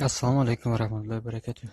Assalomu alaykum va rahmatullohi va barakatuh.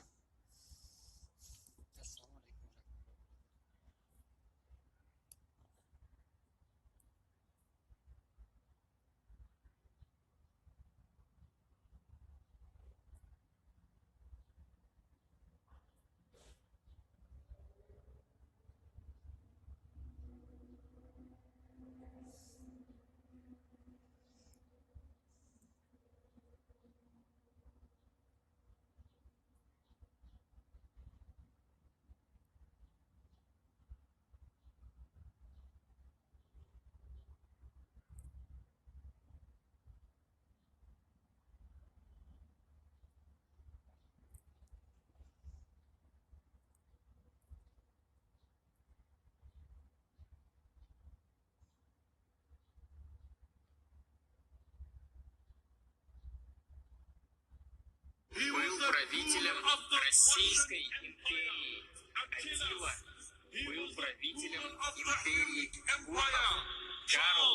Был правителем Российской империи. Атила был правителем империи Гутов. Карл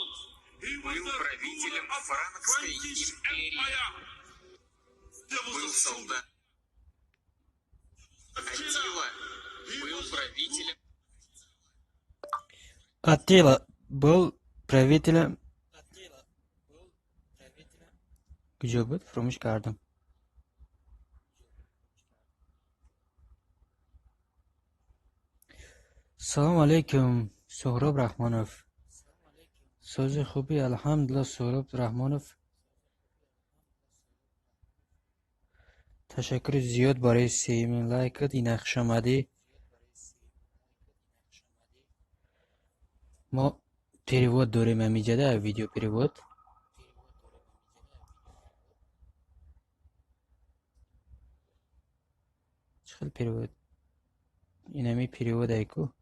был правителем Франкской империи. Был солдат. Атила был правителем. Attila был правителем. Güzel bir fırmış kardım. Assalomu alaykum So'rob Rahmonov. So'zi خوبی الحمدلله So'rob Rahmonov. تشکر زیاد برای 3000 لایکت. این خوش آمدی. ما перевод داریم همینجا ویدیو перевод. چخیل перевод. این همی перевод ایکو.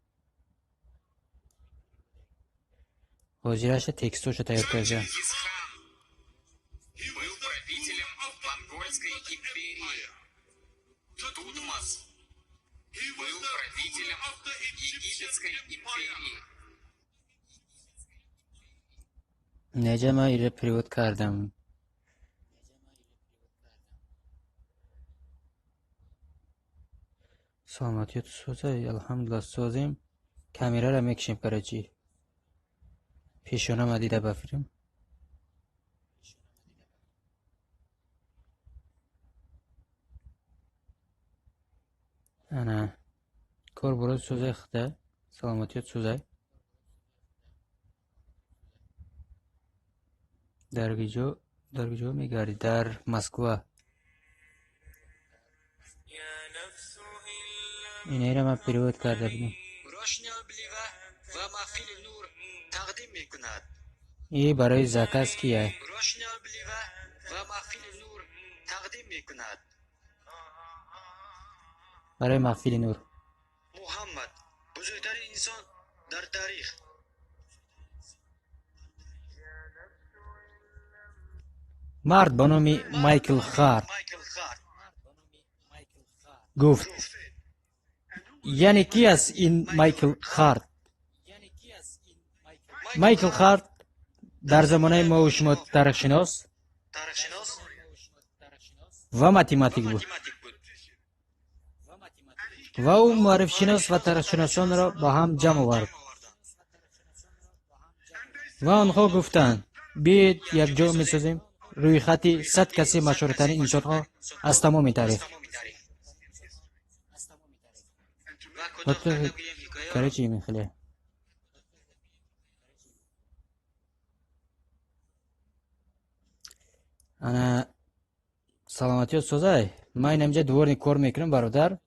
Hozirasha tekstosha tayyorlayacağım. Был правителем Монгольской империи. Тутмос был правителем Египетской империи. Necama ile перевод kardam. Salomatiyat so'zay, alhamdulillah so'zim. Kamera ra mekshim karachi. پیشونم دیده بفریم. انا کار برای سوزه خده. سلامتیت سوزه. درگیجو میگردی در مسکو. اینه را من پیروت کرده بودم. این برای زکاس کیه؟ برای محفل نور. محمد بزرگترین انسان در تاریخ. مرد به نام مایکل خارت گفت یعنی کی است این مایکل خارت؟ مایکل خارت در زمانه ما و شما تاریخ شناس و ماتماتیک بود و او معرف شناس و تاریخ شناسان را با هم جمع آورد و آنها گفتند بیایید یک جا می‌سازیم روی خطی 100 کسی مشهورترین انسان‌ها از تمام تاریخ. وقتی کارچی می‌خله انا سلامتی سوزای من اینجا دورنی کار میکنم برادر.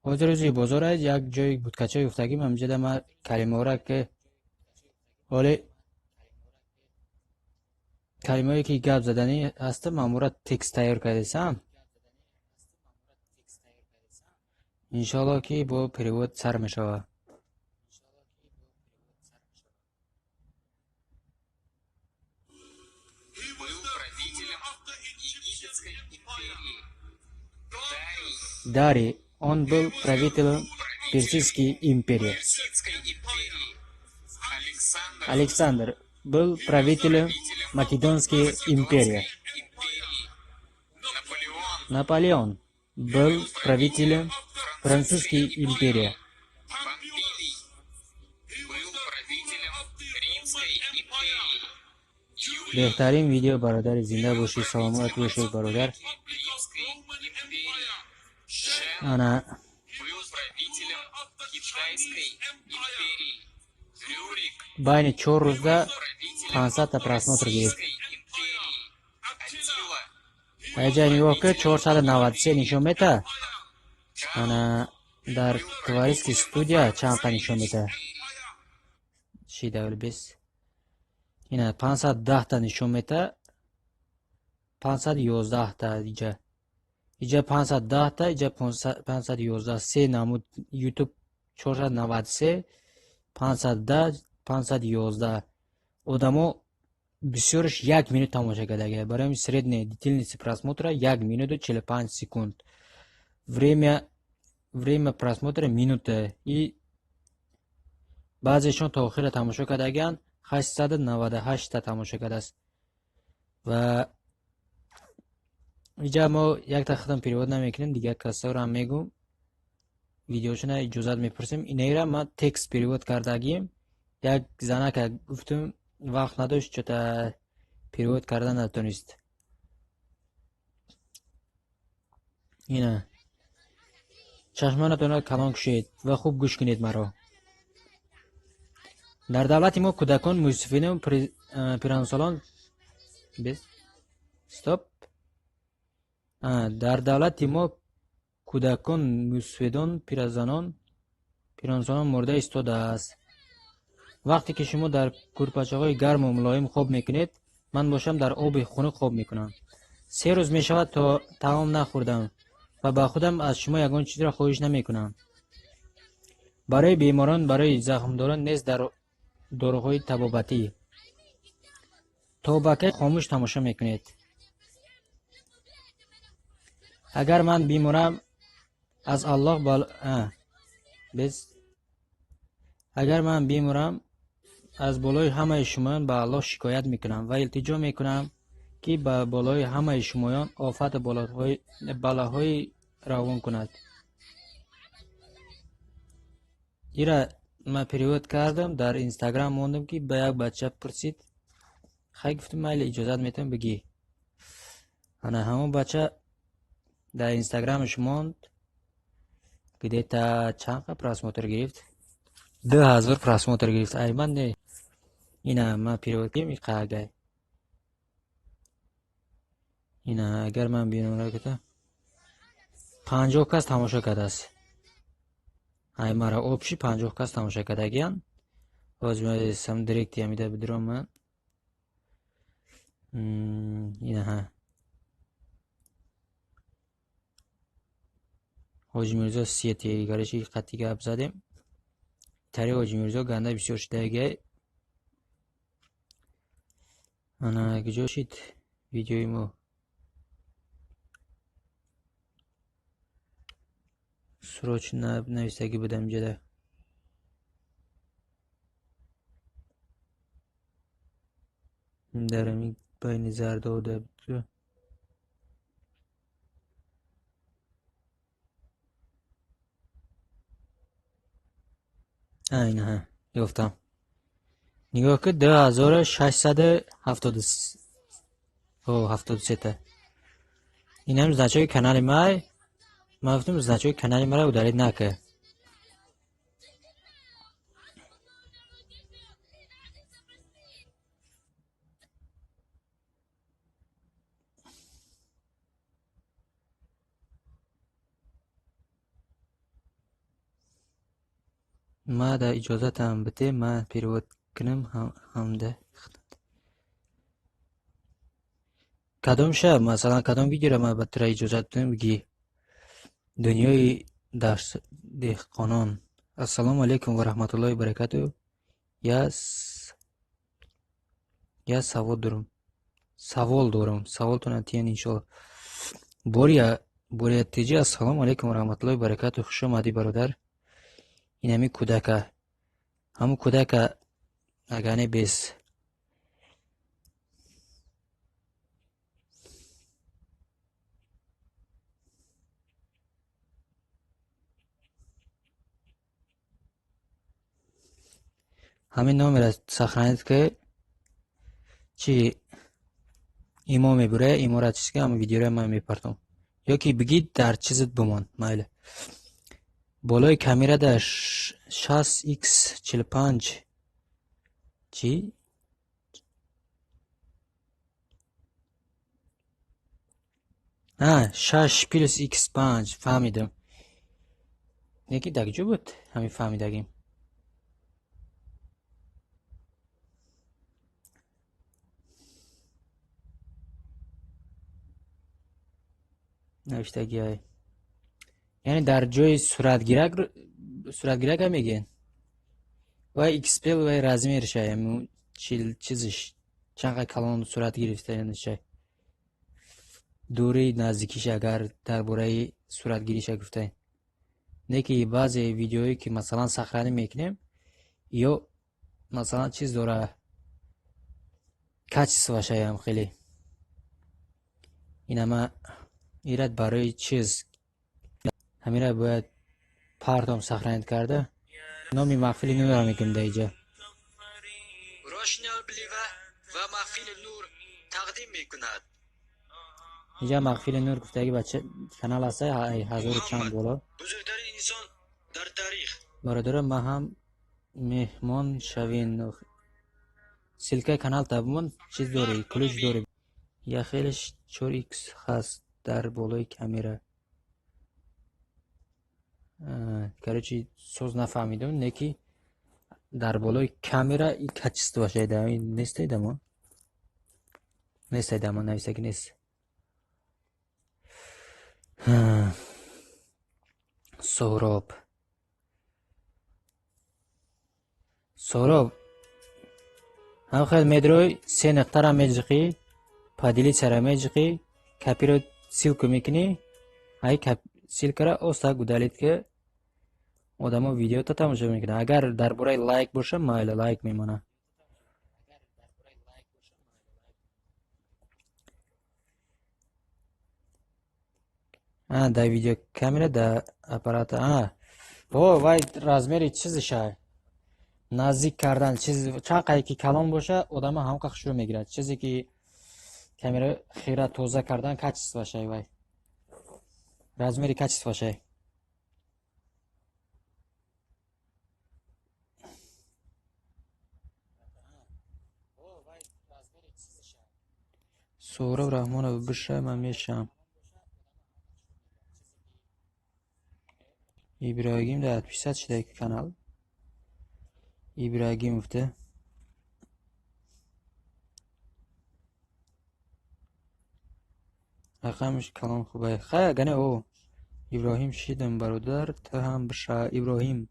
حاضر بازار یک جای بودکچه افتادیم همینجا دم کلمه را که حالی کلمه‌ای که گپ زدنی هست مامورا تکست تیار کردم. انشالله که با перевод سر میشوه. Дарий, он был правителем Персидской империи. Александр был правителем Македонской империи. Наполеон Наполеон был правителем Французской империи. Помпилий был правителем Римской империи. Юлий بهترین ویدیو برادر زنده باشید سلامت باشید برادر Римской империи. Шен انا был правителем Китайской империи. Рюрик بین 4 روزه правителем 500 تا просмотр گرفت Российской империи. Аттила اینجا نگاه که 493 نشون میده انا در توریسکی استودیا چند تا نشون میده چی دول بیس اینا 510 تا نشون میده 511 تا اینجا 510 تا اینجا 511 سه نمود یوتیوب 493 510 511 одамо бисёрш 1 минут тамоша кардага барои средняя длительность просмотра 1 минуту 45 секунд время просмотра минута и баъзешон то охира тамошо кардаган 898 та тамошо кардааст ва инҷа мо якта хатам перевод намекунем дигар касаро ҳам мегӯм видеошона иҷозат мепурсем инайра ма текст перевод кардагим як занака гуфтум вақт надошт чота перевод кардан натонист ина чашмонатонро калон кушед ва хуб гӯш кунед маро дар давлати мо кӯдакон мусифидон пирансолон стоп дар давлати мо кӯдакон мусифидон пирансолон мурда истодааст вақте ки шумо дар курпачаҳои гарму мулоим хоб мекунед ман бошам дар оби хунук хоб мекунам 3 рӯз мешавад то таом нахӯрдам ва ба худам аз шумо ягон чизро хоҳиш намекунам барои беморон барои захмдорон нест дар доруҳои табобатӣ то ба ки хомӯш тамошо мекунед агар ман беморам аз аллоҳ агар ман беморам аз болои ҳамаи шумоён ба аллоҳ шикоят мекунам ва илтиҷо мекунам ки ба болои ҳамаи шумоён офату балоҳои равон кунад ира ма перевод кардам дар инстаграм мондам ки ба як бача пурсид хай гуфтам майли иҷозат метавам бигӣ ана ҳамон бача дар инстаграмаш монд где-то чанqa просмотр гирифт 2000 просмотр гирифт айман не ина ма перевод кардам иқагай ина агар ман бинора гуфтам 50 кас тамошо кардааст ай мара обши 50 кас тамошо кардагиян ҳозир сам директи ҳамида бидиром ман ина ҳоҷи мирзо сети гариши қатъи гап задем тари ҳоҷи мирзо ганда бисёр шудагай ана куҷо шид видеои мо срочно навистагӣ будам ҷада дарами байни зарда айна ёфтам нигоҳ ки 2673 та инам значоки канали май ман гуфтам значоки канали маро удалед нака ма да иҷозатам биде ман перевод кунам ҳамда кадом шаб масалан кадом видеоро ман ба тура иҷозат будам бигӣ дунёи деҳқонон ассалому алайкум ва раҳматуллоҳи ва баракату я савол дорам саволтонам тиян иншоалло боря тиҷи ассалому алайкум ва раҳматуллоҳи ва баракату хуш омадӣ бародар инами кӯдака ҳамун кӯдака агане без همین номер сохранить که چی ایمو میبره ایمو را چیز که همه ویدیو را من میپرتم یا که بگید در چیزت بمان مایله بالای کامیرا در 60x45 چی؟ نه 6 پلس x5 فهمیدم یکی دکجو بود همین فهمیدگیم نوشتگی های یعنی در جای صورتگیرک هم میگن و اکسپل و رزمی رشه چیزش چقدر کلان صورت گرفته یعنی شه دوری نزدیکیش اگر درباره صورت گیریش گفته نه که بعضی ویدیویی که مثلا سخرانی میکنیم یا مثلا چیز داره کچ باشه هم خیلی این اما ایراد برای چیز همین را باید پارتم سخرانی کرده نامی محفل نور را میکنم در اینجا روشنال بلیوه و محفل نور تقدیم میکند اینجا محفل نور گفتگی بچه کانال هسته هزار چند بالا بزرگترین انسان در تاریخ برادر ما هم مهمان شوین سلکه کانال تابمون چیز داره کلوچ داره یا خیلیش 4x هست در بالای کامیرا کرچی سوز نفهمیدم نکی در بالای کامیرا این کچست باشه این نیست ایدم نیست ایدم نویسته که نیست سهراب هم خیلی میدروی 3 نقطه را میجقی پادیلی چرا میجقی کپی رو سیل که میکنی ای سیل کرا اوستا گودالیت که آدم ویدیو تا تماشا میکنه اگر درباره لایک باشه مایل لایک میمونه در ویدیو کامیرا در اپارات وای رزمری چیزشه نزدیک کردن چیز چقدر که کلان باشه آدم هم که شروع میگیره چیزی که کامیرا خیره توزه کردن کچست باشه وای رزمری کچست باشه سهراب رحمان بشه من میشم ابراهیم در 500 شده که کانال ابراهیم افته رقمش کلام خوبه خیلی گنه او ابراهیم شیدم برادر تا هم بشه ابراهیم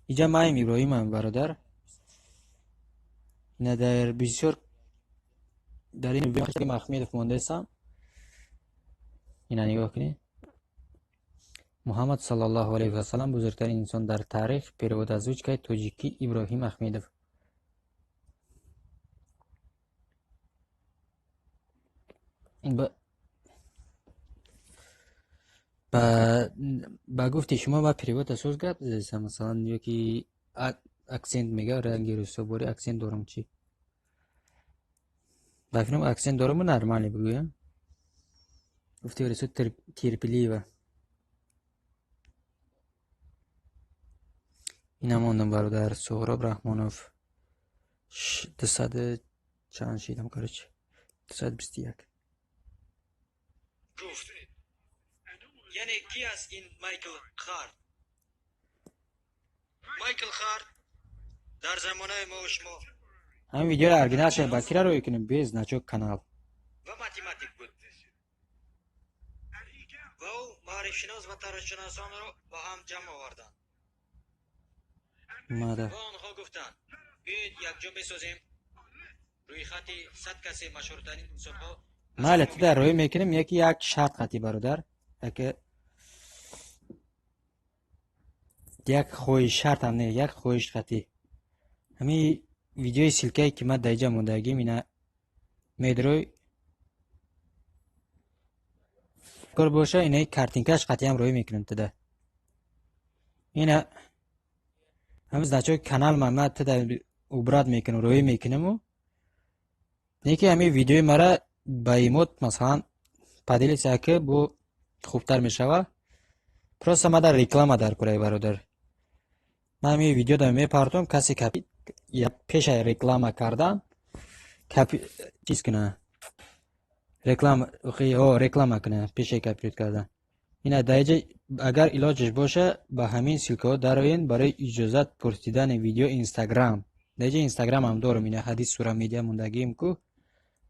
اینجا مایم ابراهیم هم برادر نه در بسیار در این ویدیو که محمد مونده هستم اینا نگاه کنید محمد صلی الله علیه و سلم بزرگترین انسان در تاریخ پیرود از اوج که توجیکی ابراهیم احمدov با گفتی شما با پیرود از اوج گپ زدم مثلا یکی اکسنت میگه رنگی روسو بوری اکسنت دارم چی بفهمم اکسنت دارم نرمالی بگویم گفتی ورسو تیرپلی و این هم برادر سهراب رحمانوف 200 چند شیدم کرچ 221 گفت یعنی کی است این مایکل خارد مایکل خارد در زمانه ما و شما همین ویدیو را ارگینال شد بکیره روی کنیم بیز نچوک کانال و ماتماتیک بود و او معرف شناس و تاریخ شناسان را با هم جمع آوردند ماده و آنها گفتند بیایید یک جا بسازیم روی خطی 100 کسی مشهورترین انسانها مالت در روی میکنیم یکی یک شرط خطی برادر یک خویش شرط هم نه یک خویش خطی همین ویدیوی سلکه که من دایجا موندگیم اینه میدروی کار باشه اینه کارتینکاش خطی هم روی میکنم تده اینه همز نچو کانال محمد تده عبرت میکنم روی میکنم و نیکی همین ویدیوی مرا با ایموت مثلا پدیل که بو خوبتر میشوه پروسا ما در ریکلام در کرای برادر من همین ویدیو در میپرتم کسی کپی یا پیش ریکلام کردن کپی چیز کنه رکلام رکلام کنه پیش کپیوت کردن اینا دایجه اگر علاجش باشه با همین سیلکو داروین برای اجازت پرسیدن ویدیو اینستاگرام دایجه اینستاگرام هم دارم اینا حدیث سورا میدیا موندگیم کو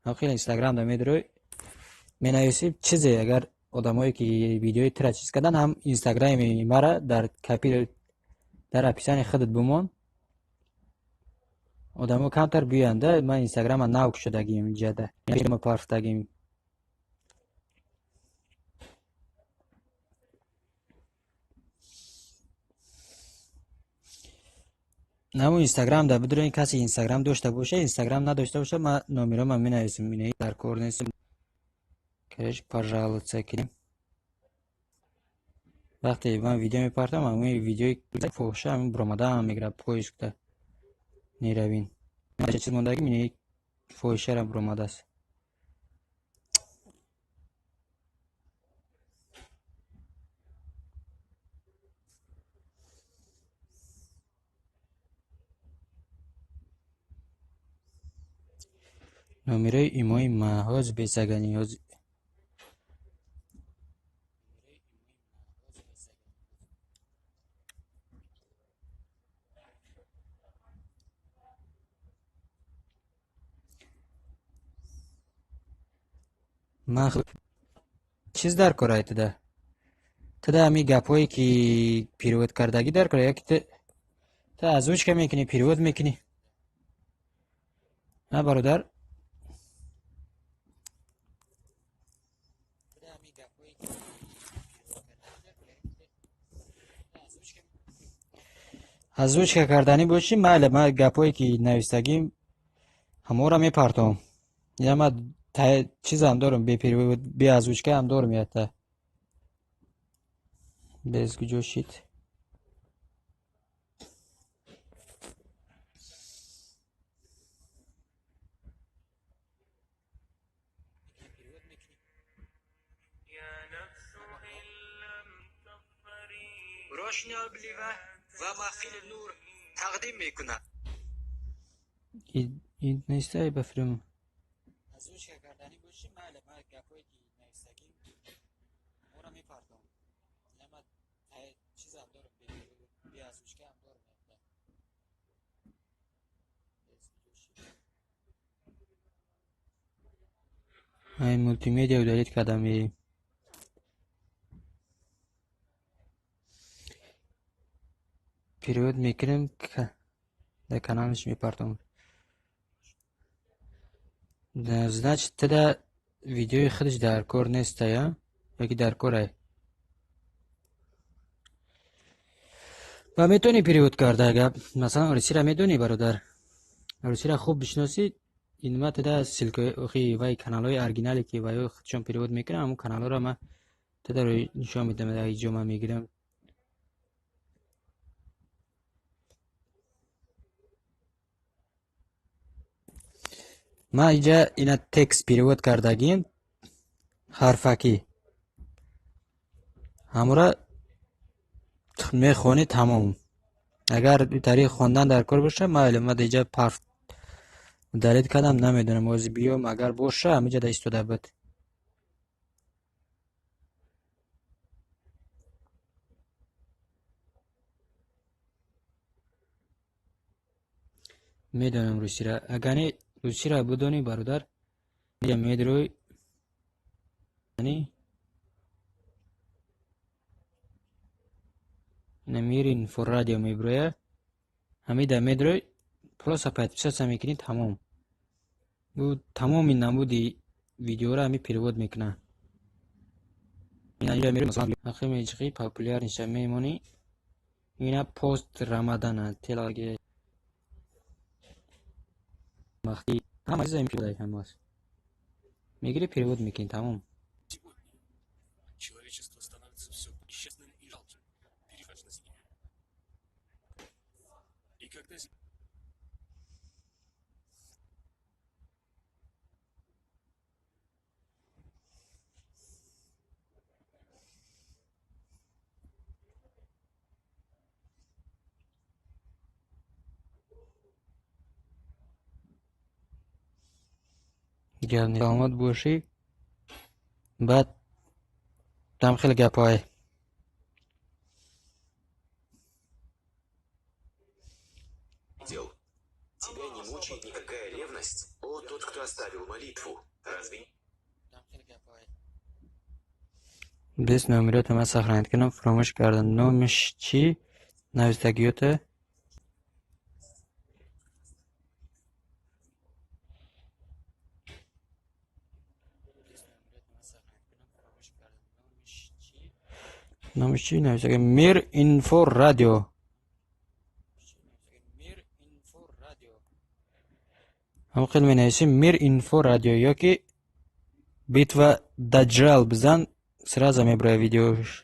هم خیلی اینستاگرام دا میدروی مینویسی چیزی اگر آدمایی که ویدیوی تر چیز کردن هم اینستاگرام مرا در کپی در اپیسان خودت بمون آدمو کمتر بیانده من اینستاگرام ناوک شدگیم جده ما پارفتگیم نمو اینستاگرام دا بدون کسی اینستاگرام داشته باشه اینستاگرام نداشته باشه ما نمیرم من مینویسم اینه در کار نیستم کش пожалуйста کنیم وقتی من ویدیو میپرتم همون ویدیوی فوشه همون برامده هم میگره پویش کده نیروین چه چیز موندگی مینه فوشه هم برامده است نمیره ایمای محاز بیسگنی هاز من چیز در کرای تده همی گپایی که پیروت کردگی در کرای که تا از اوش که میکنی پیروت میکنی نه برادر از اوش که کردنی باشی ماله ما گپایی که نویستگیم همه را میپرتم یا ما چیز هم دارم بی پیروت بی از اوش که هم دارم یاده بزگو جوشید روشنی البلیوه و محفل نور تقدیم میکند. این نیسته بفرم از اوش که کردنی باشی ماله ما گپایی که نویستگیم همه را میپرتم یا ما چیز هم دارم بی از اوش که هم دارم های مولتی میدیا دارید کدامی پیروت میکنم که در کانالش میپرتم значит teda ویدیوی خودش در کار نیست یا یکی در کاره و میتونی پیروت کرده اگر مثلا روسی را میدونی برادر روسی را خوب بشناسی این ما تدا سلک اخی وای کانال های ارگینالی که وای خودشون پیروت میکنه همون کانال را ما تدا روی نشان میدم در اینجا من میگیرم ما اینجا اینا تکس پیروت کردگیم حرفکی همورا میخونی تمام اگر طریق خوندن در کار باشه ما علمت اینجا پرف دلیت کردم نمیدونم از بیام اگر باشه همینجا در استوده بود میدونم روسی را اگر روسی را بدونی برادر اینجا میدروی نمیرین فور رادیو میبرویه همیده میدروی پلاس پایت میکنی تمام بود تمام این نمودی ویدیو را همی پیروود میکنه این اینجا میره مثلا اخی میجقی پاپولار نشه میمونی اینا پوست رمضان تلاگه وقتی هم از این پیروود هم هست میگیری پیروود میکنی تمام Человечество становится все несчастным и жалким. Перехожу на землю. И когда گپ نیست. سلامت باشی. بعد там خیلی گپای. Дел. Тебя не мучает никакая ревность? О, тот, кто оставил молитву. Разве بیست نمرات من سخنت کنم فراموش کردم. نامش چی؟ نویسندگیته. نامش چی؟ نویسندگی میر اینفو رادیو. هم خیلی می نویسیم میر اینفو رادیو یا که بیتوا دجال بزن сразу میبره ویدیوش.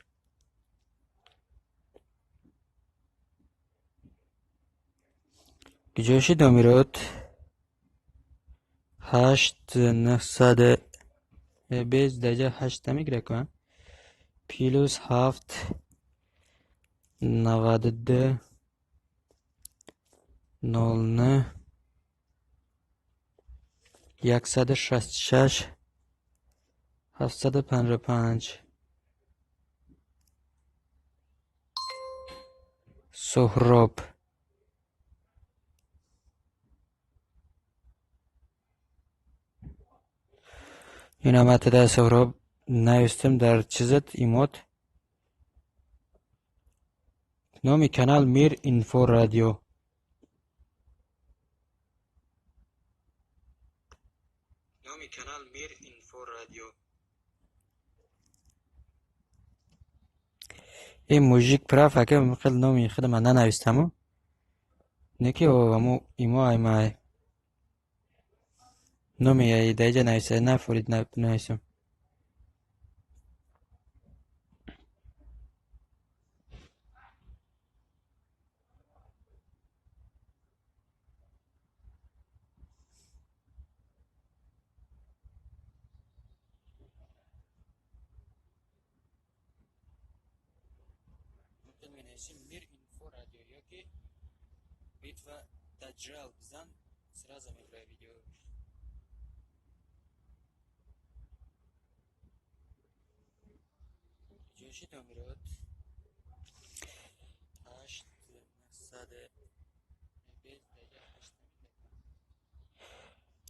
کجاشی نمیرود 8 900 درجه 8 میگیره که پیلوس 7 92 09 166 755 سهراب. این آمده در سهراب نوشتم در چیزت ایموت. نام کانال میر اینفو رادیو. نام کانال میر اینفو رادیو. این موزیک پرا فکر خیلی نامی خود من ننوشتم. نکی او همو ایمو ایمای نامی ای دیگه نوشته نفرید نوشتم. میر اینفو رادیو یا که بیتوا دجال بزن сразу میبره ویدیو. جوشی نمیرود 8 900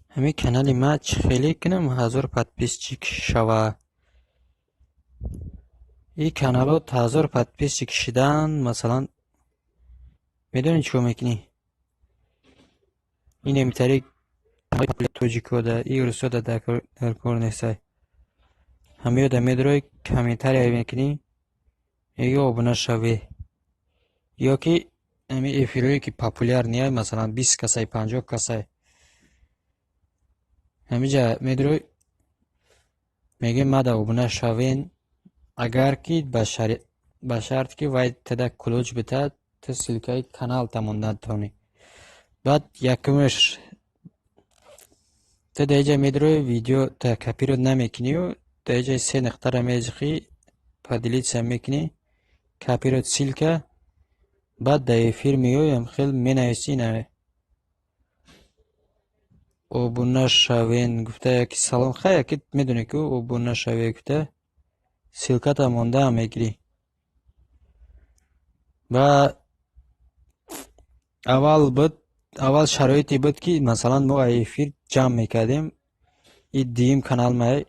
همین کانالی ما خیلی کنم 1000 подписчик شوه. این کانالو 1000 подписчик شدن مثلا میدونی چیکار میکنی؟ این میتری توجیکو ده ای رسو ده در کار نیسته. همیو ده میدروی کامنتاری های میکنی یا ابونه شوی یا که امی افیروی که پاپولار نیای مثلا 20 کسای 50 کسای همیجا میدروی میگه ما ده ابونه شوین اگر که به شرط که وای تدا کلوچ بتا تا سلکای کانال تموندن تونی. بعد یکمش تا دیجا میدروی ویدیو تا کپی رو نمیکنی و دیجا 3 نقطه را میجخی پا دیلیت سم میکنی کپی رو سلکه. بعد در افیر میوی هم خیلی می نویسی نوی ابونه شوین گفته یکی سلام خیلی یکی میدونی که ابونه شوی گفته سلکه تا مونده هم میگیری. و اول شرایطی بود که مثلا ما افیر جمع میکردیم. این دیم کانال ما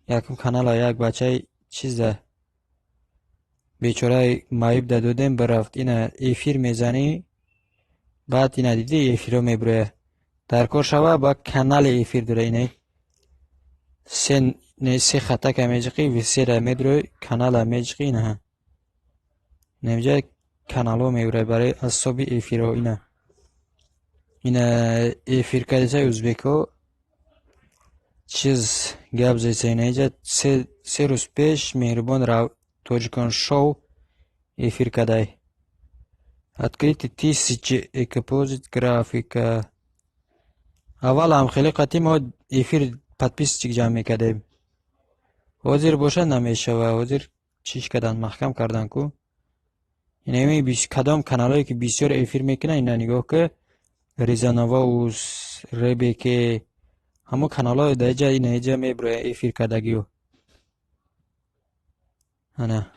یکم کانال ها یک بچه چیزه بیچاره مایب دادیم برفت اینه افیر میزنی بعد اینه دیدی افیر رو میبره در کار شوه با کانال افیر داره اینه سه خطه که میجقی و سه را میدروی کانال ها میجقی نه نمیجه کانال ها میبره برای اصابی افیر رو اینه افیر کدیسه ازبیکو چیز گب زیسه اینه اینجا 3 روز پیش مهربان را توجکان شو افیر кадай. Открыть 1000 экспозит графика. اول هم خیلی قطعی ما افیر подписчик جمع میکردیم. حاضر باشه نمیشه و حاضر چیش کردن محکم کردن کو. اینه بیش کدام کانالایی که بسیار افیر میکنه اینا نگاه که ریزانوا و ربیکه همو کانال های دیجا این ایجا میبره ایفیر کردگیو انا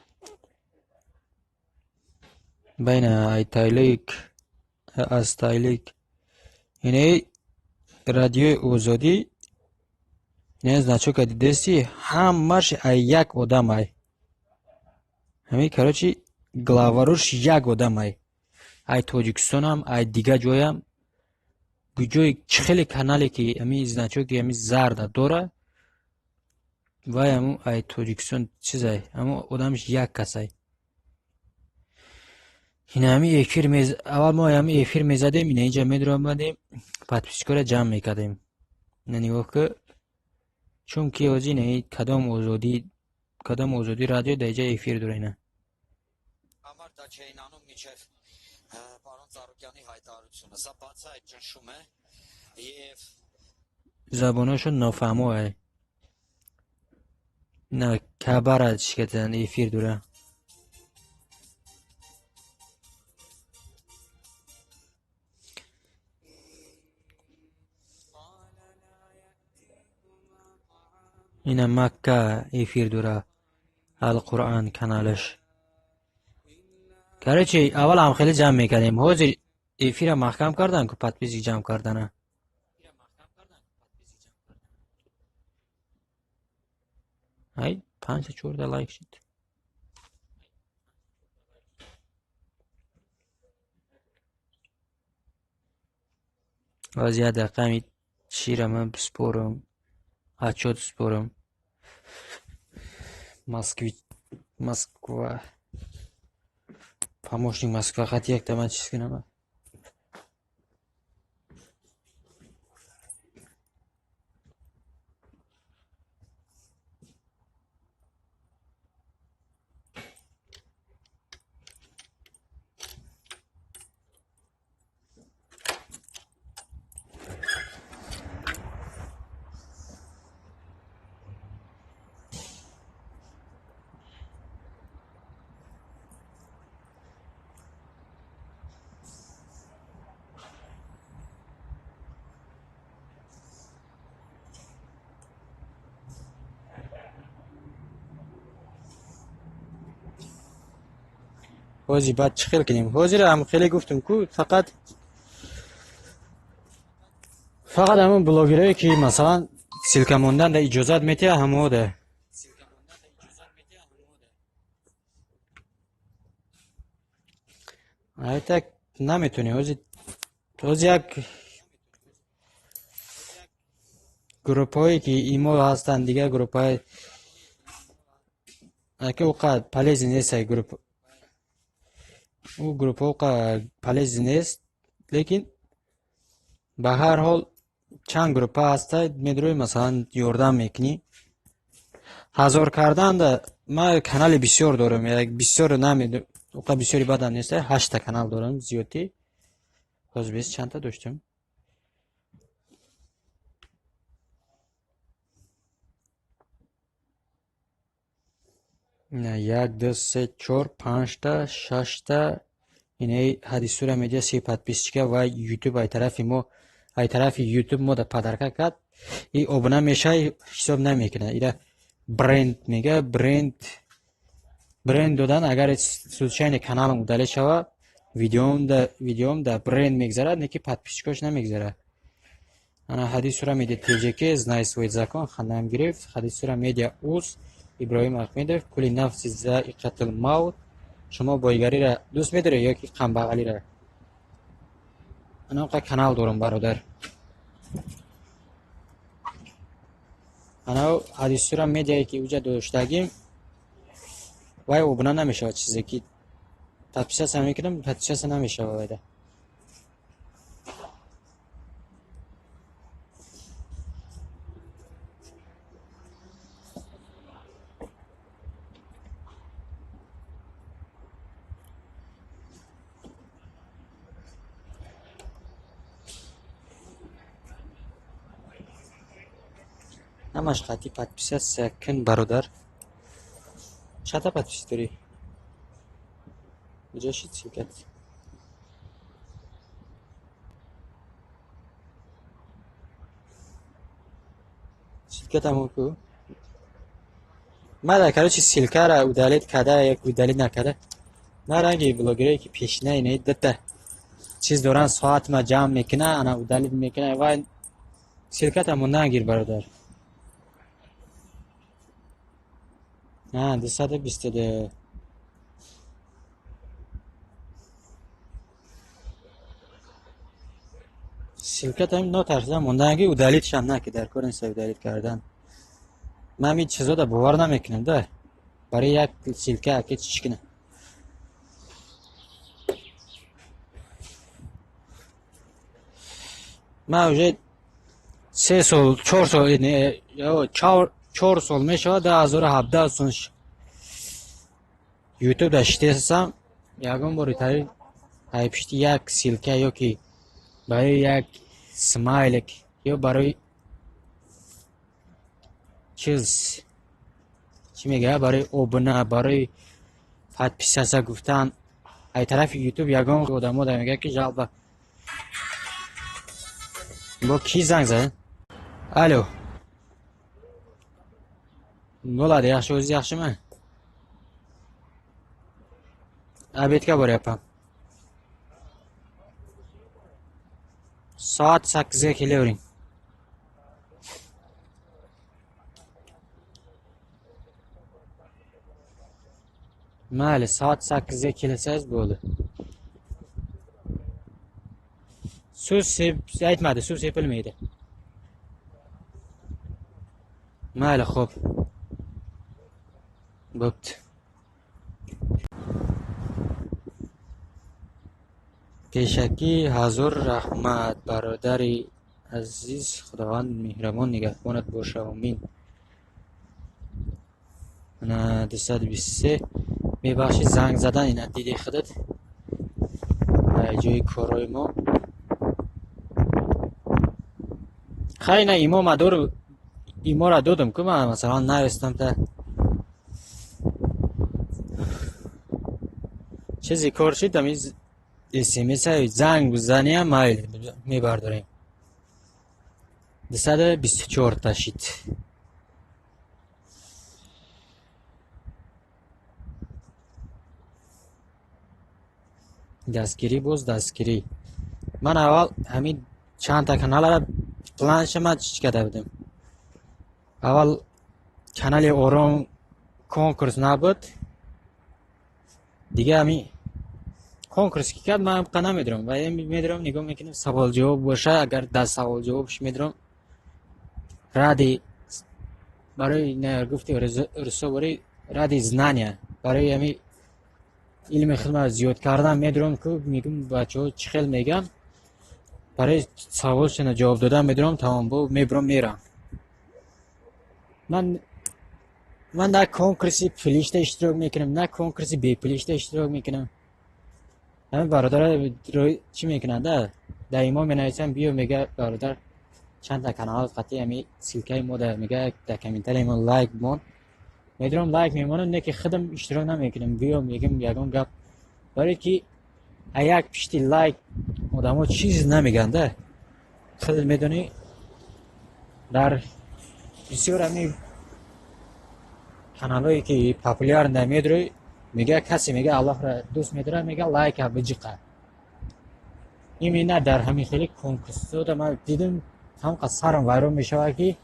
بین ایتایلیک استایلیک اینه رادیو اوزادی نه значок дидести ҳамаш як одамай ҳамин карочи главаруш як одамай ай тоҷикистонам ай дига ҷоям гуҷои чихели канале ки ҳамин значоки ҳамин зарда дора вай ҳаму ай тоҷикистон чизай ҳаму одамаш як касай ин ҳамин эфир аввал мо ҳамин эфир мезадем ина инҷа медуромадем подписчикора ҷамъ мекардем ина нигоҳ ки чунки ҳозир ина кадом озодӣ радио дар инҷа эфир дора ина Համար դա չէին անում միջև պարոն Ծառուկյանի հայտարարությունը։ Սա բացի այդ ճնշում է եւ забонашон нофаҳмо ай ина кабара шикатан эфир дора ина макка эфир дора алқуръан каналаш короче аввал ҳам хеле ҷамъ мекардем ҳозир эфира маҳкам кардан ку подписчик ҷамъ кардана ай 5-4 лайк шид вазият дақами шира ман спорам отчёт спорам Москва помощник Москва хати як таман чиз кунам ҳозир баъд чӣ хел кунем ҳозир ҳам хеле гуфтум ку фақат ҳамон блогерое ки масалан силка мондан да иҷозат метиҳа ҳамода так наметоне ҳозир як группҳое ки имо ҳастанд дигар группҳое оқа полезен нестай группа оқа полезен нест лекин ба ҳар ҳол чанд группа ҳаста медрои масалан ёрдам мекунӣ ҳазор карданда ман канали бисёр дорам бисёр оқа бисёри бадам неста 8 канал дорам зиёдтӣ ҳозир чандта доштам 1 2 3 4 5 та 6 та инаи ҳадисура медиа 3 подписчика ва ютуб ай тарафи ютуб мо да падарка кард и обуна мешай ҳисоб намекунад ира бренд мега бренд додан агар случайно каналам удале шава видеом да бренд мегзарад неки подписчикош намегзарад ана ҳадисура медиа тҷк знай свой закон хандам гирифт ҳадисура медиа уз иброҳим ахмедов кули нафси заиқатул маут шумо бойгарира дӯст медоред ёки қамбағалира анақа канал дорам бародар анау ҳадисура медиае ки уҷа доштагим вай обуна намешавад чизе ки подписаться мекунам подписаться намешавад вайда намаш хати подписаться кун бародар чата подпис дори иҷа шид сикат سیلکه تموم کو ما در کارچی سیلکه را udalить کده یک udalить نکده نه رنگی بلوگری که پیشنه اینه دته چیز دوران ساعت ما جمع میکنه انا udalить میکنه و سیلکه تموم نگیر برادر نه 222 سیلکت هم نترسیدم موندنگی udalitش هم نه که در کار نیست udalить کردن من این چیزا دا باور نمیکنم ده برای یک سیلکه که چیش کنه من اوجه 3 سال 4 سال یا 4 سال میشه 2017 سونش یوتیوب داشتم یکم باری تایی پشتی یک سیلکه یا که برای یک سمایلک یا برای چیز چی میگه برای اوبنه برای فت پیسسه گفتن ای طرف یوتیوب یکم آدمو دا میگه که جالب با کی زنگ زد الو نولاده yaxshi o'zingiz yaxshimi obedga boryapman soat 8 ga kelavering mayli soat 8 ga kelsangiz bo'ldi so'z aytmadi so'z sepilmaydi mayli xo'p bo'pti پێشەکی هازۆر ڕەحمەت بەڕێوەداری عەزیز خداوەند میهرەبان نگهبانت باشە ئامین من 223 میبخشی زنگ زدن اینا دیدی خودت جای کارای ما خیلی نه ایما را دادم که من مثلا نرستم تا چیزی کار شد دمیز اسمس های زنگ بزنی هم مایل میبرداریم 224 تاشید دستگیری باز دستگیری من اول همین چند تا کانال را پلانش ما چیز کرده بودم اول کانال آرام کنکورس نبود دیگه همین کنکورس که کرد من هم نمیدونم و میدونم نگاه میکنم سوال جواب باشه اگر 10 سوال جوابش میدونم ردی برای نه گفتی ارسا برای ردی знания برای همین علم خدمت زیاد کردن میدونم که میگم بچه ها چی خیلی میگن برای سوالشون جواب دادن میدونم تمام با میبرم میرم من نه کنکورسی پلیشت اشتراک میکنم نه کنکورسی بی پلیشت اشتراک میکنم همه برادر چی میکنن در ایما می نویسن بیا میگه برادر چند تا کانال قطعی همی سیلکه ما در میگه در کامنتر ایما لایک بمون میدونم لایک میمونم نه که خودم اشتراک نمیکنم بیا میگم یکم گپ برای که یک پشتی لایک آدم ها چیز نمیگن ده خودت میدونی در بسیار همی کانال هایی که پاپولار نمیدونی میگه کسی میگه الله را دوست میداره میگه لایک ها بجیقه این نه در همین خیلی کنکورس داده من دیدم هم سرم ویران میشه که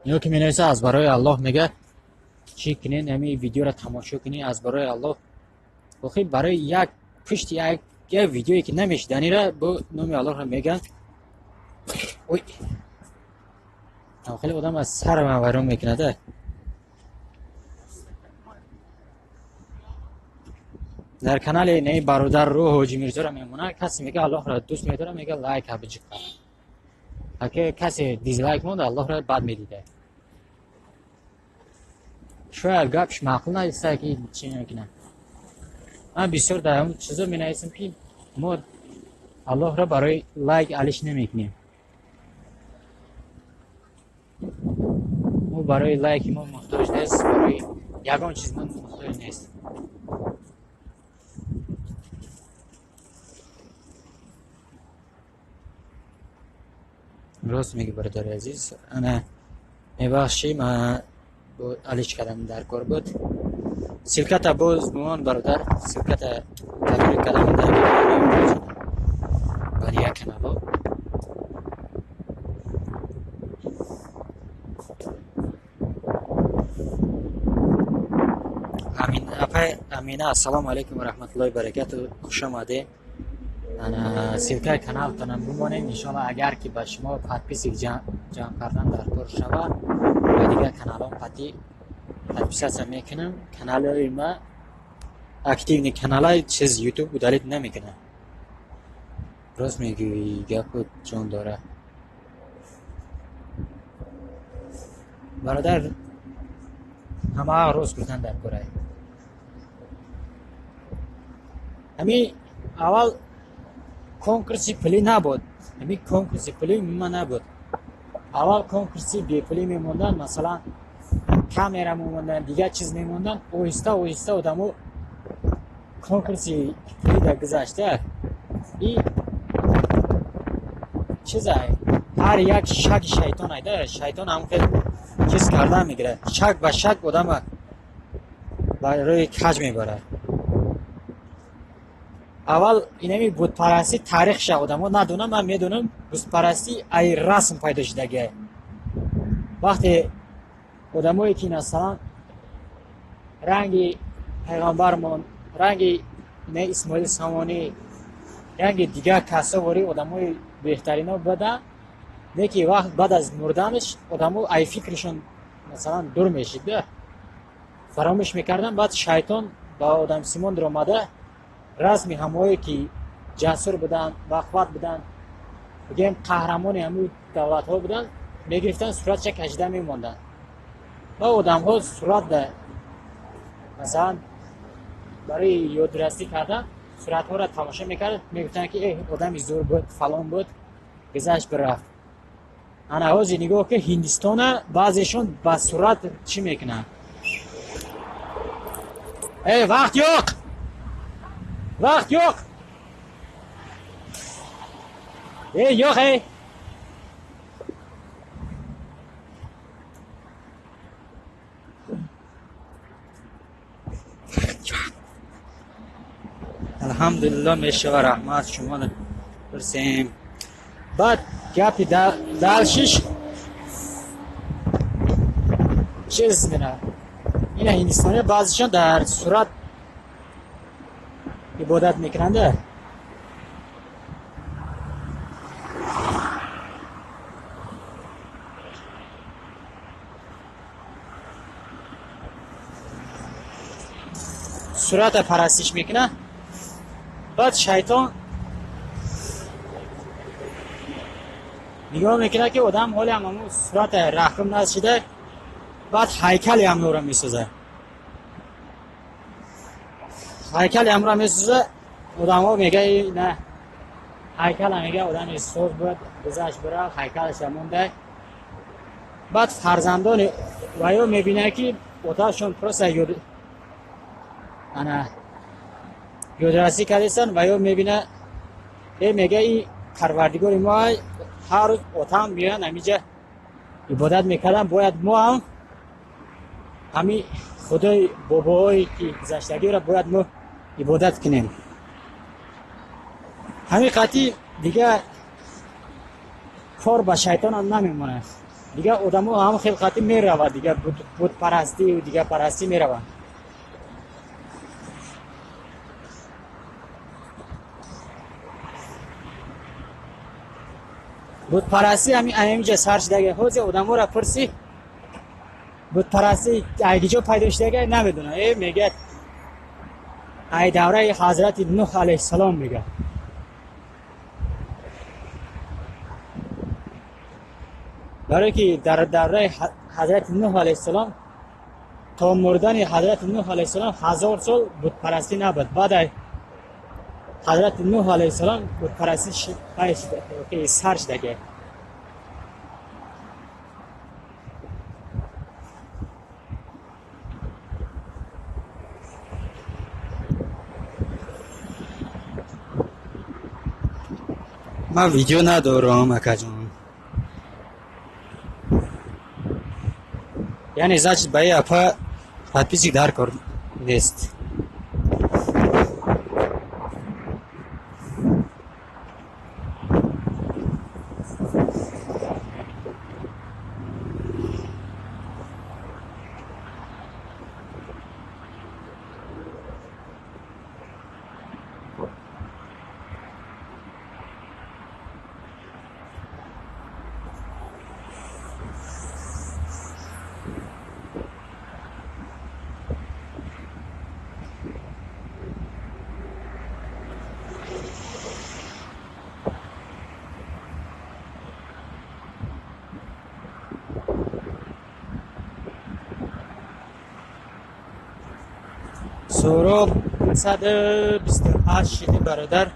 اینو که مینویسه از برای الله میگه چی کنین همین ویدیو را تماشا کنین از برای الله بخی برای یک پشت یک ویدیویی که نمیشدنی را با نام الله را میگن اوی خیلی آدم از سرم ویران میکنه ده در کانال نی برادر روح حاجی میرزا را میمونه کسی میگه الله را دوست میداره میگه لایک ها بجیقه اگه کسی دیزلایک مونده الله را بد میدیده شاید گپش معقول نیسته که چی نکنه من بسیار در همون چیزا می نویسم که ما الله را برای لایک علیش نمیکنیم ما برای لایک ما محتاج نیست برای یگان چیز ما محتاج نیست راست میگی برادر عزیز. انا میبخشی من با علیچ کردم در کار بود. سلکت باز بمان برادر، سلکت تغییر کردم در کار بعد یک کنالا. امینه السلام علیکم و رحمت الله و برکاته. خوش آمده. انا سلکه کانال تانم بمانید انشالله. اگر که به شما پادپیس جمع کردن در کار شود و دیگه کانالم پادپیس میکنم. کانال ما اکتیو کانال چیز یوتیوب دارید نمیکنه. راست میگی گپ جان داره برادر. همه روز گفتن در کاره. همین اول کنکورسی پلی نبود. همین کنکورسی پلی من نبود. اول کنکورسی بی پلی میموندن، مثلا کامرا میموندن، دیگه چیز میموندن. اویستا آدمو کنکورسی پلی در گذاشته. این چیزه هر یک شک شیطان ایده. شیطان هم که چیز کرده میگیره. شک به شک آدم روی کج میبره. اول اینمی بود پرستی تاریخ شه آدم ها ندونم. من میدونم بود پرستی ای رسم پیدا شدگه. وقتی آدم هایی که مثلا رنگی پیغمبرمون، رنگی نه اسماعیل سامانی، رنگ دیگه کسا واری آدم های بهترین ها بده. نه که وقت بعد از مردنش آدم ها ای فکرشون مثلا دور میشیده، فراموش میکردن. بعد شیطان با آدم سیمون در آمده رسمی همایی که جسور بودن، وقت بودن، بگیم قهرمان همون دولت ها بودن، میگرفتن صورت چه کشیده میموندن. و آدم ها صورت ده مثلا برای یادرسی کردن صورت ها را تماشا میکرد، میگفتن که ای آدمی زور بود، فلان بود، گذشت برفت. انا حاضی نگاه که هندستان بعضیشون با صورت چی میکنن. ای وقت yok. Yok ey. الحمدلله میشه و رحمت شما برسیم. بعد گپی دلشش چیز میره. این هندستانی بعضیشون در صورت عبادت میکننده. صورت پرستش میکنه. بعد شیطان نگاه میکنه که آدم حالی همون صورت رحم نشده. بعد هیکل هم رو میسازه. هیکل امرا میسوزه. آدم ها میگه نه هیکل هم میگه آدم سوز بود گذشت برفت هیکلش مونده. بعد فرزندان ویو میبینه که اتاشون پروسه یادرسی کردیستن. ویو میبینه میگه این پروردگار ما هر روز اتام میان همیجا عبادت میکردن، باید ما هم همین خدای بابایی که گذشتگی را باید ما عبادت کنیم. همین قطعی دیگه کار با شیطان هم نمیمونه. دیگه آدم ها هم خلقتی میرود دیگه بود پرستی و دیگه پرستی میرود. بود پرستی همینجا سرش دیگه حوزه آدم ها را پرسی بود پرستی ایگیجا پیدا شده نمیدونه. میگه ای دوره حضرت نوح علیه السلام میگه. برای که در دوره حضرت نوح علیه السلام تا مردن حضرت نوح علیه السلام 1000 سال بت پرستی نبود. بعد حضرت نوح علیه السلام بت پرستی که سر شده. من ویدیو ندارم اکا جان. Yani значит bei apa подписчик дар кор нест. سهراب 128 شدی برادر.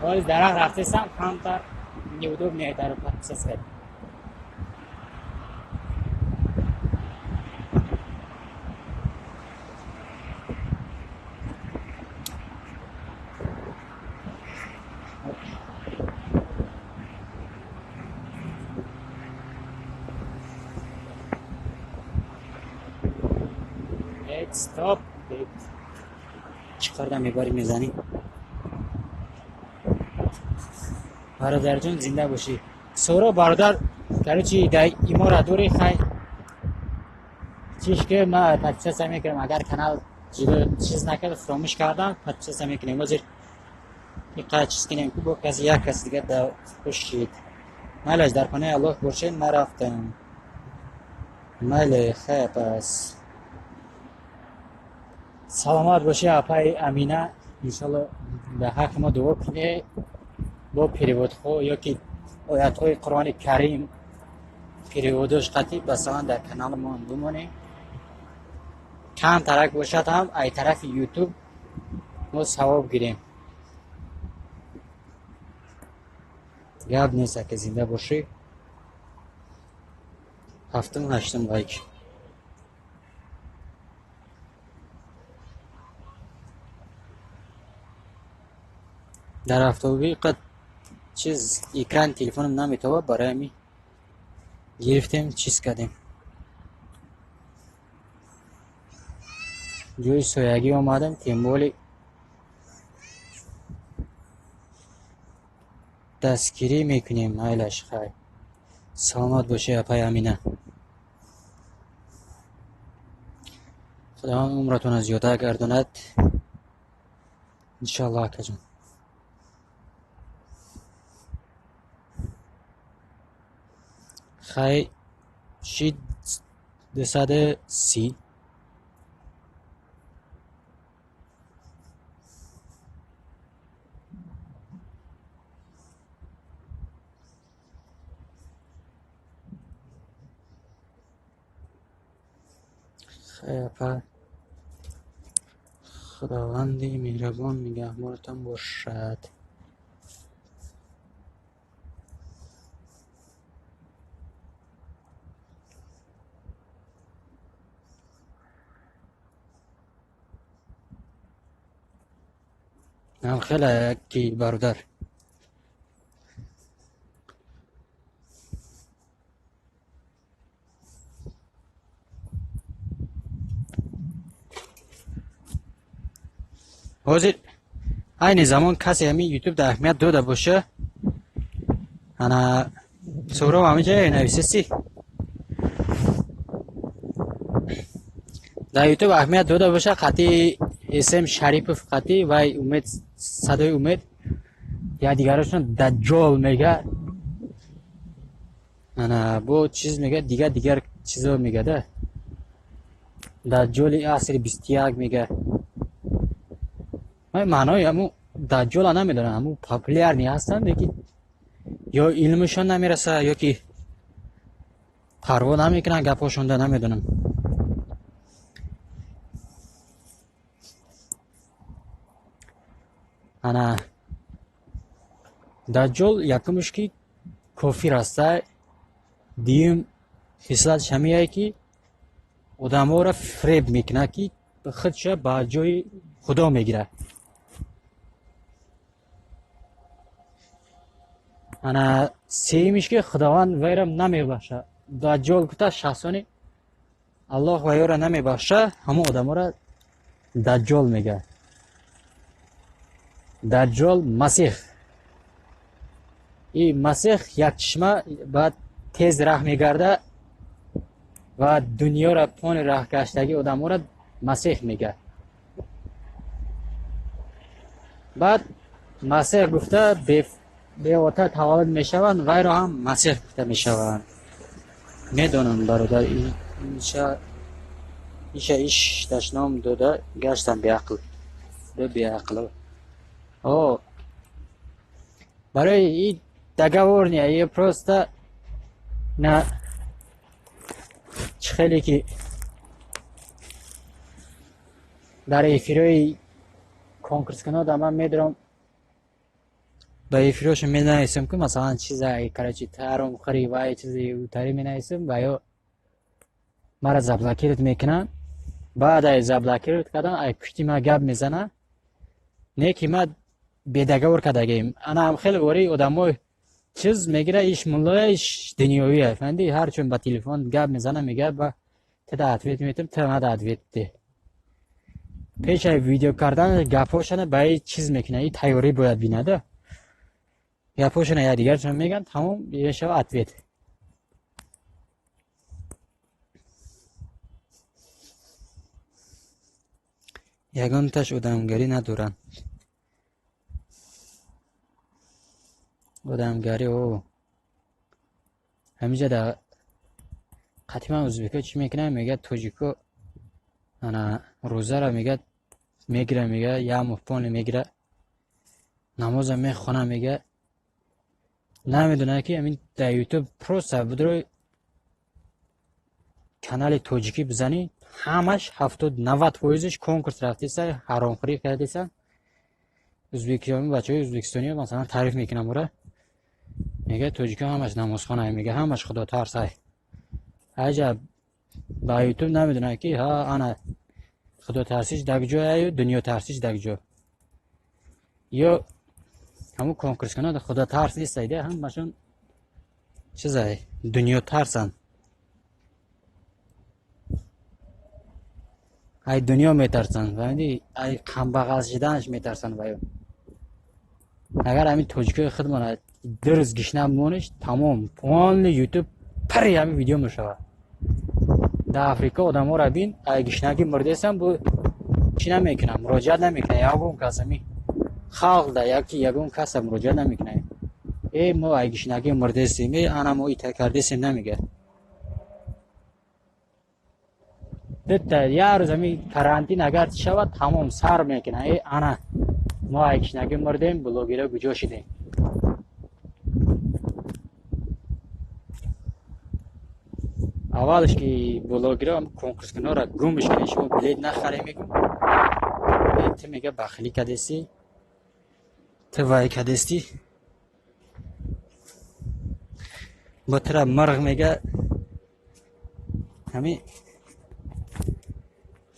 ولی درخت رفتستم کمتر نیودوب نیتر پتسس کرد. استاپ چیکار دم میباری میزنی؟ برادر جون زنده باشی. سورا برادر کارچی دای ایمارا دوری خای چیش که ما پتچس میکنم اگر کانال چیز نکرد فراموش کردم پتچس میکنیم وزیر اینقدر چیز کنیم که با کسی یک کسی دیگه دا خوشید مالش در خانه الله برشین نرفتم ماله خیلی پس سلامت باشی اپای امینه انشالله به حق ما دعا کنه با پیروود خو یا که آیت های قرآن کریم پیروودش قطعی بسان در کانال ما بمونه کم ترک باشد هم ای طرف یوتیوب ما ثواب گیریم گپ نیست که زنده باشی هفتم هشتم لایک در افتابی قد چیز اکران تلفنم نمیتوه برای می گرفتیم چیز کردیم جوی سویاگی آمدم تیمبولی دستگیری میکنیم ایلش خیلی سلامت باشه اپای امینه خدا عمرتون از زیاده گرداند انشالله که جون خیلی شید 230 خیلی پر خداوندی مهربان نگهدارتان باشد هم خیلی کی برادر حاضر aynı zaman کسی همی یوتیوب در اهمیت داده باشه انا سورا همیشه نویسیسی در یوتیوب اهمیت داده باشه قطعی اسم شریف قطعی و امید صدای امید یا دیگرشون دجال میگه انا بو چیز میگه دیگر چیزا میگه ده دجال اصل 21 میگه من معنای همو دجال نمیدونم همو پاپولار نی هستن دیگه یا علمشون نمیرسه یا که پروا نمیکنن گپاشون ده نمیدونم انا دجال یکمش که کافر هسته دیم خصلت همیه که آدم‌ها را فریب میکنه که خودش به جای خدا میگیره انا سیمیش که خداوند ویرم نمیبخشه دجال گفته شخصانی الله وی را نمیبخشه همه آدم را دجال میگه دجال مسیح این مسیح یک چشمه بعد تیز راه میگرده و دنیا را پون راه گشتگی آدم را مسیح میگه بعد مسیح گفته به وطن تولد میشوند وی را هم مسیح گفته میشوند میدونم برادر ایش دشنام داده گشتم بیعقل دو بیعقل برای این دگاور نیه یه پروستا نه خیلی که در ایفیروی کنکرس کنه من میدارم به ایفیروش می نایسم که مثلا چیزایی کارچی تارم خری وای چیزی اوتاری می نایسم و یا مرا زبلاکیرت میکنن بعد از زبلاکیرت کردن ای پشتی ما گپ میزنه نیکی ما بیدگاور کردگیم انا هم خیلی وری آدمای چیز میگیره ایش ملایش دنیویه فهمیدی هر چون با تلفن گپ میزنه میگه با تدا ادویت میتم تا ندا ادویت ده پیش ای ویدیو کردن گپاشنه با ای چیز میکنه ای تیوری باید بینده گپاشنه یا دیگر چون میگن تمام یه شو ادویت یگان تاش آدمگری ندارن آدمگری او همیشه در قطعی من ازبیکا چی میکنه میگه توجیکو انا روزه را میگه میگیره میگه یا مفپون میگیره نماز میخونه میگه نمیدونه که همین در یوتیوب پروسه بدروی کانال توجیکی بزنی همش 70-90% کنکورس رفتی سر حرام خوری کردی سر ازبیکیانی بچه های ازبیکستانی مثلا تعریف میکنم برای میگه توجیکی همش نماز خونه میگه همش خدا ترسه عجب با یوتیوب نمیدونه که ها انا خدا ترسیش دگجو یا دنیا ترسیش دگجو یا همون کنکورس کنه خدا ترس نیست ایده همشون چیزه دنیا ترسن ای دنیا میترسن ولی ای خنبغل شدنش میترسن وایو اگر همین توجیکای خودمان درست گشنه مونش تمام پوان یوتیوب پری همین ویدیو میشود در افریقا آدم ها را بین ای گشنگی مرده سن بو چی نمیکنم مراجعت نمیکنه یکون کسمی خلق ده یکون کس مراجعت نمیکنه ای ما ای گشنگی مرده سیم ای انا ما ایتا کرده سیم نمیگه دیتا یه روز همی کرانتین اگر شود تمام سر میکنه ای انا ما ای گشنگی مردیم بلوگیره گجا شدیم اولش که بلوگیره هم کنکورس کنه را گمش کنه شما بلید نخره میگم تو میگه بخلی کدستی تو وای کدستی با ترا مرغ میگه همین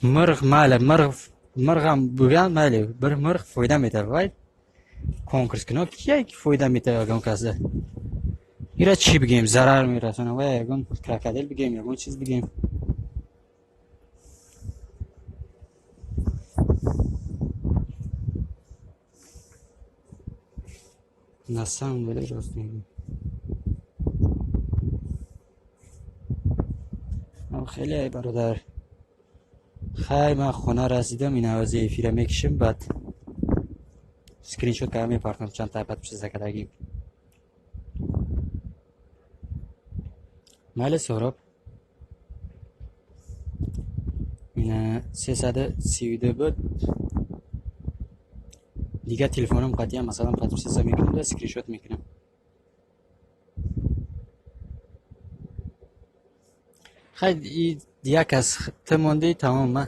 مرغ ماله مرغ هم بگن ماله بر مرغ فایده میده وای کنکورس کنه کیه که فایده میده اگه کسه ایرا چی بگیم ضرر میرسونه وای اگه کراکدیل بگیم یا چیز بگیم نسان ولی راست میگیم خیلی برادر خیلی من خونه رسیدم این آوازی ایفی را میکشم بعد سکرین شد که همه پارتنر چند تایپت بشه زکدگیم مال سهراب این 332 بود دیگه تلفنم قطعی هم مثلا پاتوسیزا میکنم ده سکرین شد میکنم خیلی دیگه کس تمانده تمام من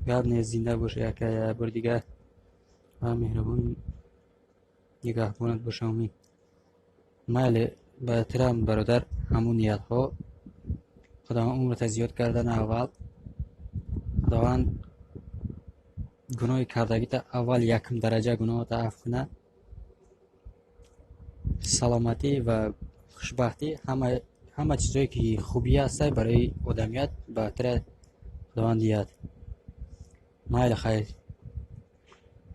یاد نیز زنده باشه یه بار دیگه و مهربان نگاه بانت باشه امید مال بهترم برادر همون نیت ها خداوند عمرت زیاد کردن اول خداوند گناه کردگی تا اول یکم درجه گناه تا عفو کنه саломатӣ ва хушбахтӣ ҳама чизое ки хубӣ аст барои одамият ба хатире худованд диҳад. Майли хайр.